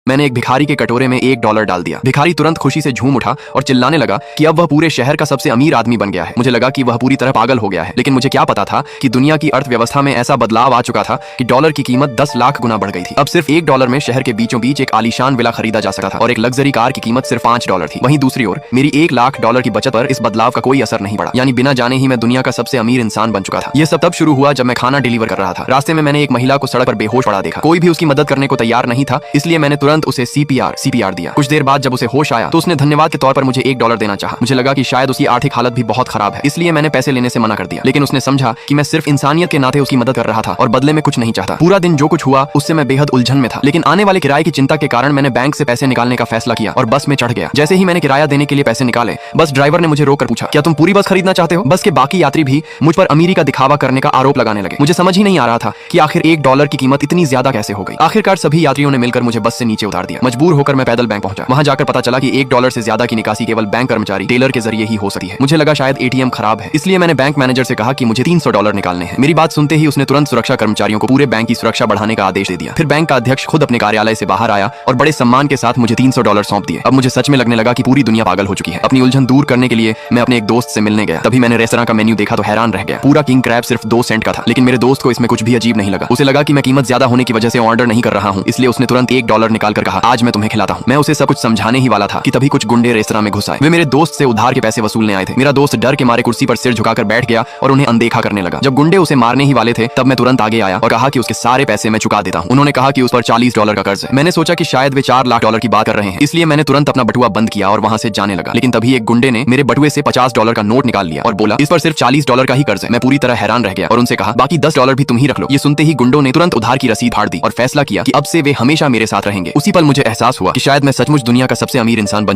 मैंने एक भिखारी के कटोरे में $1 डाल दिया। भिखारी तुरंत खुशी से झूम उठा और चिल्लाने लगा कि अब वह पूरे शहर का सबसे अमीर आदमी बन गया है। मुझे लगा कि वह पूरी तरह पागल हो गया है, लेकिन मुझे क्या पता था कि दुनिया की अर्थव्यवस्था में ऐसा बदलाव आ चुका था कि डॉलर की कीमत 10 लाख गुना बढ़ गई थी। अब सिर्फ $1 में शहर के बीचों बीच एक आलीशान विला खरीदा जा सकता था और एक लग्जरी कार की कीमत सिर्फ $5 थी। वहीं दूसरी ओर मेरी $1 लाख की बचत पर इस बदलाव का कोई असर नहीं पड़ा, यानी बिना जाने ही मैं दुनिया का सबसे अमीर इंसान बन चुका था। यह सब तब शुरू हुआ जब मैं खाना डिलीवर कर रहा था। रास्ते में मैंने एक महिला को सड़क पर बेहोश पड़ा देखा। कोई भी उसकी मदद करने को तैयार नहीं था, इसलिए मैंने तुरंत उसे CPR दिया। कुछ देर बाद जब उसे होश आया तो उसने धन्यवाद के तौर पर मुझे $1 देना चाहा। मुझे लगा कि शायद उसकी आर्थिक हालत भी बहुत खराब है, इसलिए मैंने पैसे लेने से मना कर दिया। लेकिन उसने समझा कि मैं सिर्फ इंसानियत के नाते उसकी मदद कर रहा था और बदले में कुछ नहीं चाहता। पूरा दिन जो कुछ हुआ उससे मैं बेहद उलझन में था, लेकिन आने वाले किराए की चिंता के कारण मैंने बैंक से पैसे निकालने का फैसला किया और बस में चढ़ गया। जैसे ही मैंने किराया देने के लिए पैसे निकाले, बस ड्राइवर ने मुझे रोककर पूछा, क्या तुम पूरी बस खरीदना चाहते हो? बस के बाकी यात्री भी मुझ पर अमीरी का दिखावा करने का आरोप लगाने लगे। मुझे समझ ही नहीं आ रहा था कि आखिर $1 की कीमत इतनी ज्यादा कैसे हो गई। आखिरकार सभी यात्रियों ने मिलकर मुझे बस से नीचे उतार दिया। मजबूर होकर मैं पैदल बैंक पहुंचा। वहां जाकर पता चला कि $1 से ज्यादा की निकासी केवल बैंक कर्मचारी टेलर के जरिए ही हो सकती है। मुझे लगा शायद ATM खराब है, इसलिए मैंने बैंक मैनेजर से कहा कि मुझे $300 निकालने हैं। मेरी बात सुनते ही उसने तुरंत सुरक्षा कर्मचारियों को पूरे बैंक की सुरक्षा बढ़ाने का आदेश दे दिया। फिर बैंक का अध्यक्ष खुद अपने कार्यालय से बाहर आया और बड़े सम्मान के साथ मुझे $300 सौंप दिए। अब मुझे सच में लगने लगा कि पूरी दुनिया पागल हो चुकी है। अपनी उलझन दूर करने के लिए मैं अपने एक दोस्त से मिलने गया। तभी मैंने रेस्तरां का मेन्यू देखा तो हैरान रह गया। पूरा किंग क्रैब सिर्फ 2 सेंट का था, लेकिन मेरे दोस्त को इसमें कुछ भी अजीब नहीं लगा। उसे लगा कि मैं कीमत ज्यादा होने की वजह से ऑर्डर नहीं कर रहा हूँ, इसलिए उसने तुरंत $1 निकालकर कहा, आज मैं तुम्हें खिलाता हूँ। मैं उसे सब कुछ समझाने ही वाला था कि तभी कुछ गुंडे रेस्तरां में घुस आए। वे मेरे दोस्त से उधार के पैसे वसूलने आए थे। मेरा दोस्त डर के मारे कुर्सी पर सिर झुकाकर बैठ गया और उन्हें अनदेखा करने लगा। जब गुंडे उसे मारने ही वाले थे तब मैं तुरंत आगे आया और कहा कि उसके सारे पैसे मैं चुका देता हूँ। उन्होंने कहा कि उस पर $40 का कर्ज है। मैंने सोचा कि शायद वे $4 लाख की बात कर रहे हैं, इसलिए मैंने तुरंत अपना बटुआ बंद किया और वहां से जाने लगा। लेकिन तभी एक गुंडे ने मेरे बटुए से $50 का नोट निकाल लिया और बोला, इस पर सिर्फ $40 का ही कर्ज है। मैं पूरी तरह हैरान रह गया और उनसे कहा, बाकी $10 भी तुम ही रख लो। ये सुनते ही गुंडों ने तुरंत उधार की रसीद फाड़ दी और फैसला किया कि अब से वे हमेशा मेरे साथ रहेंगे। उसी पल मुझे एहसास हुआ कि शायद मैं सचमुच दुनिया का सबसे अमीर इंसान बन